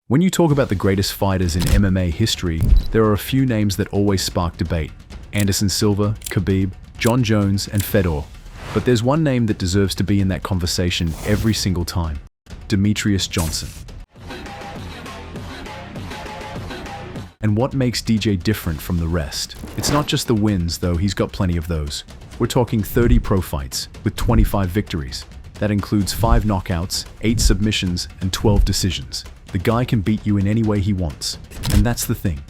When you talk about the greatest fighters in MMA history, there are a few names that always spark debate. Anderson Silva, Khabib, John Jones, and Fedor. But there's one name that deserves to be in that conversation every single time. Demetrious Johnson. And what makes DJ different from the rest? It's not just the wins, though he's got plenty of those. We're talking 30 pro fights, with 25 victories. That includes 5 knockouts, 8 submissions, and 12 decisions. The guy can beat you in any way he wants. And that's the thing.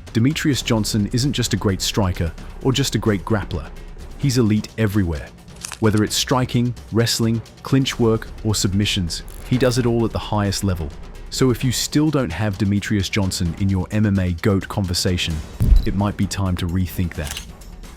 Demetrious Johnson isn't just a great striker or just a great grappler. He's elite everywhere. Whether it's striking, wrestling, clinch work, or submissions, he does it all at the highest level. So if you still don't have Demetrious Johnson in your MMA GOAT conversation, it might be time to rethink that.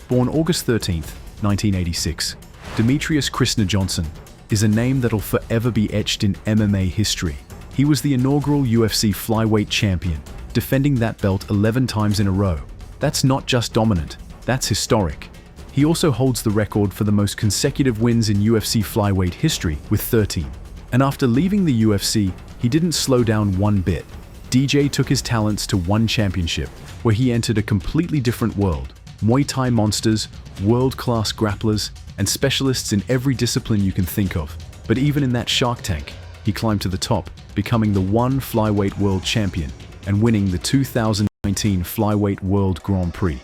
Born August 13th, 1986, Demetrious Krishna Johnson is a name that'll forever be etched in MMA history. He was the inaugural UFC flyweight champion, defending that belt 11 times in a row. That's not just dominant, that's historic. He also holds the record for the most consecutive wins in UFC flyweight history with 13. And after leaving the UFC, he didn't slow down one bit. DJ took his talents to one championship, where he entered a completely different world. Muay Thai monsters, world-class grapplers, and specialists in every discipline you can think of. But even in that Shark Tank, he climbed to the top, becoming the one flyweight world champion and winning the 2019 Flyweight World Grand Prix.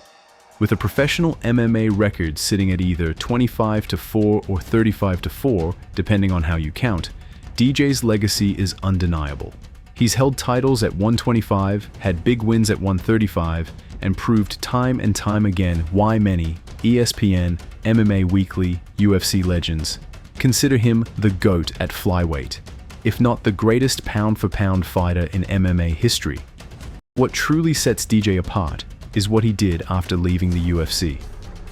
With a professional MMA record sitting at either 25-4 or 35-4, depending on how you count, DJ's legacy is undeniable. He's held titles at 125, had big wins at 135, and proved time and time again why many ESPN, MMA Weekly, UFC legends consider him the GOAT at flyweight, if not the greatest pound-for-pound fighter in MMA history. What truly sets DJ apart is what he did after leaving the UFC.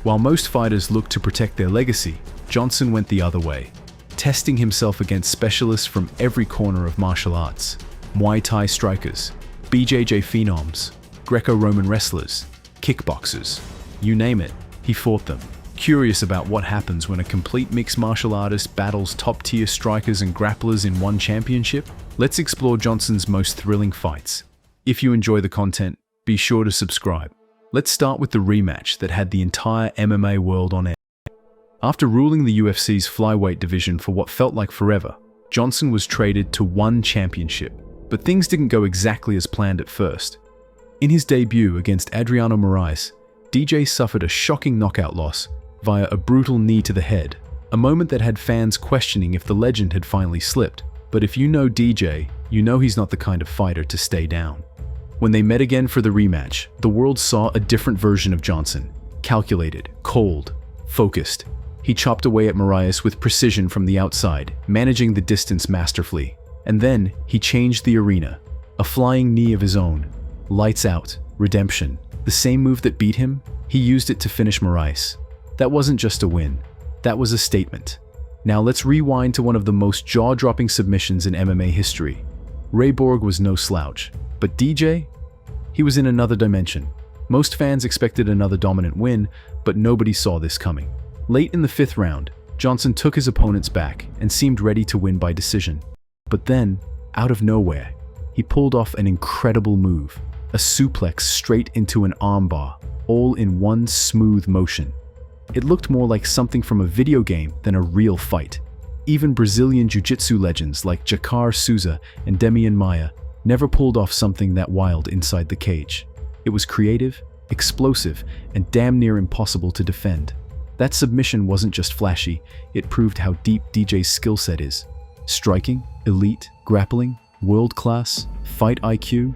While most fighters look to protect their legacy, Johnson went the other way, testing himself against specialists from every corner of martial arts. Muay Thai strikers, BJJ phenoms, Greco-Roman wrestlers, kickboxers, you name it, he fought them. Curious about what happens when a complete mixed martial artist battles top-tier strikers and grapplers in one championship? Let's explore Johnson's most thrilling fights. If you enjoy the content, be sure to subscribe. Let's start with the rematch that had the entire MMA world on edge. After ruling the UFC's flyweight division for what felt like forever, Johnson was traded to one championship. But things didn't go exactly as planned at first. In his debut against Adriano Moraes, DJ suffered a shocking knockout loss via a brutal knee to the head, a moment that had fans questioning if the legend had finally slipped. But if you know DJ, you know he's not the kind of fighter to stay down. When they met again for the rematch, the world saw a different version of Johnson. Calculated, cold, focused. He chopped away at Moraes with precision from the outside, managing the distance masterfully. And then, he changed the arena. A flying knee of his own. Lights out. Redemption. The same move that beat him, he used it to finish Moraes. That wasn't just a win. That was a statement. Now let's rewind to one of the most jaw-dropping submissions in MMA history. Ray Borg was no slouch. But DJ? He was in another dimension. Most fans expected another dominant win, but nobody saw this coming. Late in the 5th round, Johnson took his opponent's back and seemed ready to win by decision. But then, out of nowhere, he pulled off an incredible move. A suplex straight into an armbar, all in one smooth motion. It looked more like something from a video game than a real fight. Even Brazilian jiu-jitsu legends like Jacar Souza and Demian Maia never pulled off something that wild inside the cage. It was creative, explosive, and damn near impossible to defend. That submission wasn't just flashy, it proved how deep DJ's skill set is. Striking, elite, grappling, world-class, fight IQ,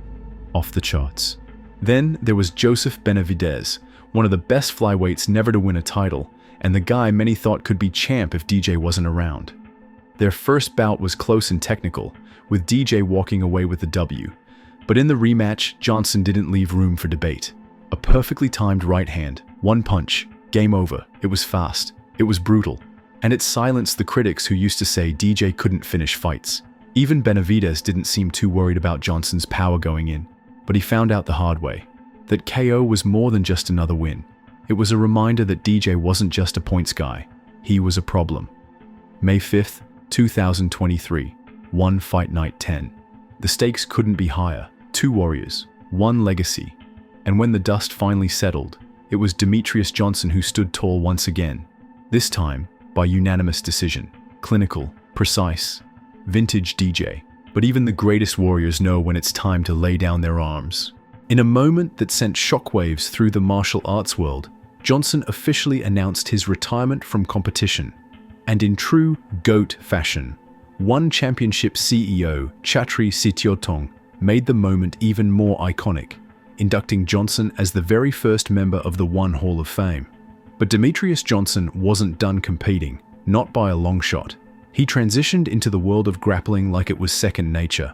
off the charts. Then there was Joseph Benavidez, one of the best flyweights never to win a title, and the guy many thought could be champ if DJ wasn't around. Their first bout was close and technical, with DJ walking away with the W. But in the rematch, Johnson didn't leave room for debate. A perfectly timed right hand, one punch, game over. It was fast, it was brutal, and it silenced the critics who used to say DJ couldn't finish fights. Even Benavidez didn't seem too worried about Johnson's power going in, but he found out the hard way, that KO was more than just another win. It was a reminder that DJ wasn't just a points guy, he was a problem. May 5th, 2023, One Fight Night 10. The stakes couldn't be higher. 2 warriors, 1 legacy. And when the dust finally settled, it was Demetrious Johnson who stood tall once again. This time, by unanimous decision. Clinical, precise, vintage DJ. But even the greatest warriors know when it's time to lay down their arms. In a moment that sent shockwaves through the martial arts world, Johnson officially announced his retirement from competition. And in true GOAT fashion, One Championship CEO Chatri Sitiotong made the moment even more iconic, inducting Johnson as the very first member of the One Hall of Fame. But Demetrious Johnson wasn't done competing, not by a long shot. He transitioned into the world of grappling like it was second nature.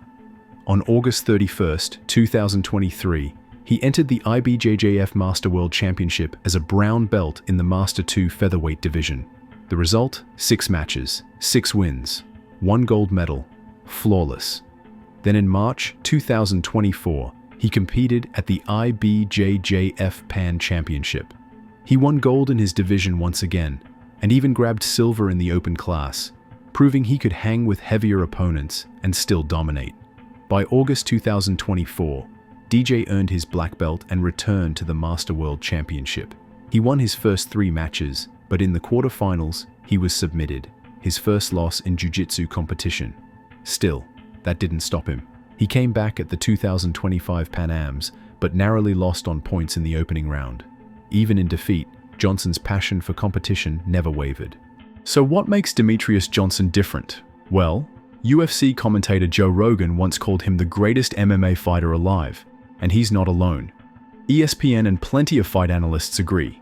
On August 31st, 2023, he entered the IBJJF Master World Championship as a brown belt in the Master 2 featherweight division. The result? 6 matches, 6 wins, 1 gold medal, flawless. Then in March 2024, he competed at the IBJJF Pan Championship. He won gold in his division once again, and even grabbed silver in the open class, proving he could hang with heavier opponents and still dominate. By August 2024, DJ earned his black belt and returned to the Master World Championship. He won his first 3 matches, but in the quarterfinals, he was submitted, his first loss in jiu-jitsu competition. Still, that didn't stop him. He came back at the 2025 Pan Ams, but narrowly lost on points in the opening round. Even in defeat, Johnson's passion for competition never wavered. So what makes Demetrious Johnson different? Well, UFC commentator Joe Rogan once called him the greatest MMA fighter alive, and he's not alone. ESPN and plenty of fight analysts agree.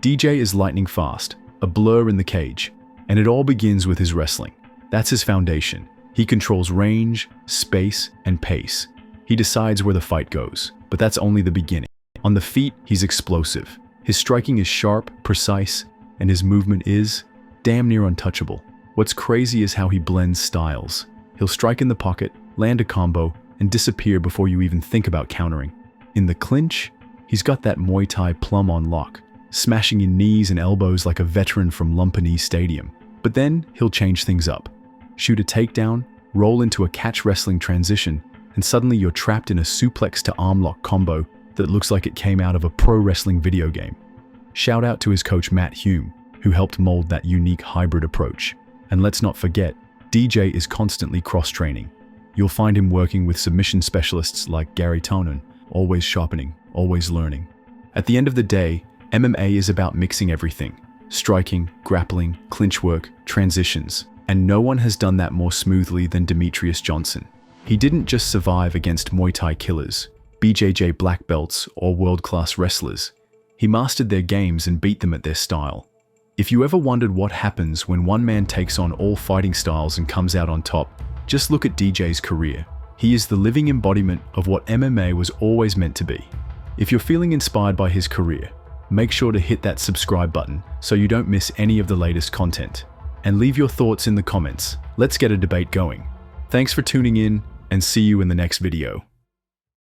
DJ is lightning fast, a blur in the cage, and it all begins with his wrestling. That's his foundation. He controls range, space, and pace. He decides where the fight goes, but that's only the beginning. On the feet, he's explosive. His striking is sharp, precise, and his movement is damn near untouchable. What's crazy is how he blends styles. He'll strike in the pocket, land a combo, and disappear before you even think about countering. In the clinch, he's got that Muay Thai plum on lock, smashing in knees and elbows like a veteran from Lumpinee Stadium. But then he'll change things up. Shoot a takedown, roll into a catch wrestling transition, and suddenly you're trapped in a suplex to arm lock combo that looks like it came out of a pro wrestling video game. Shout out to his coach Matt Hume, who helped mold that unique hybrid approach. And let's not forget, DJ is constantly cross-training. You'll find him working with submission specialists like Gary Tonin, always sharpening, always learning. At the end of the day, MMA is about mixing everything: striking, grappling, clinch work, transitions. And no one has done that more smoothly than Demetrious Johnson. He didn't just survive against Muay Thai killers, BJJ black belts, or world-class wrestlers. He mastered their games and beat them at their style. If you ever wondered what happens when one man takes on all fighting styles and comes out on top, just look at DJ's career. He is the living embodiment of what MMA was always meant to be. If you're feeling inspired by his career, make sure to hit that subscribe button so you don't miss any of the latest content. And leave your thoughts in the comments. Let's get a debate going. Thanks for tuning in, and see you in the next video.